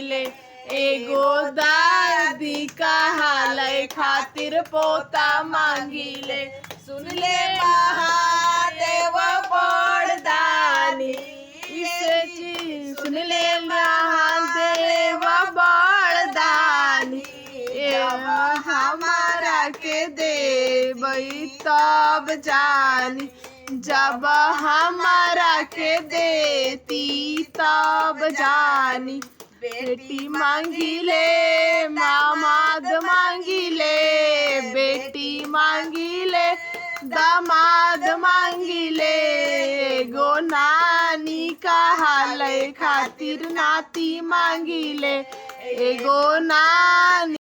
मांगिले एगो दादी कहाले खातिर पोता मांगिले सुन ले महादेव बड़दानी इसे चीज सुन ले महादेव बड़दानी हमारा के देबई तब जानी जब हमारा के देती तब जानी बेटी मांगिले दामाद मांगिले बेटी मांगिले दामाद मांगिले एगो नानी कहाले खातिर नाती मांगिले एगो ना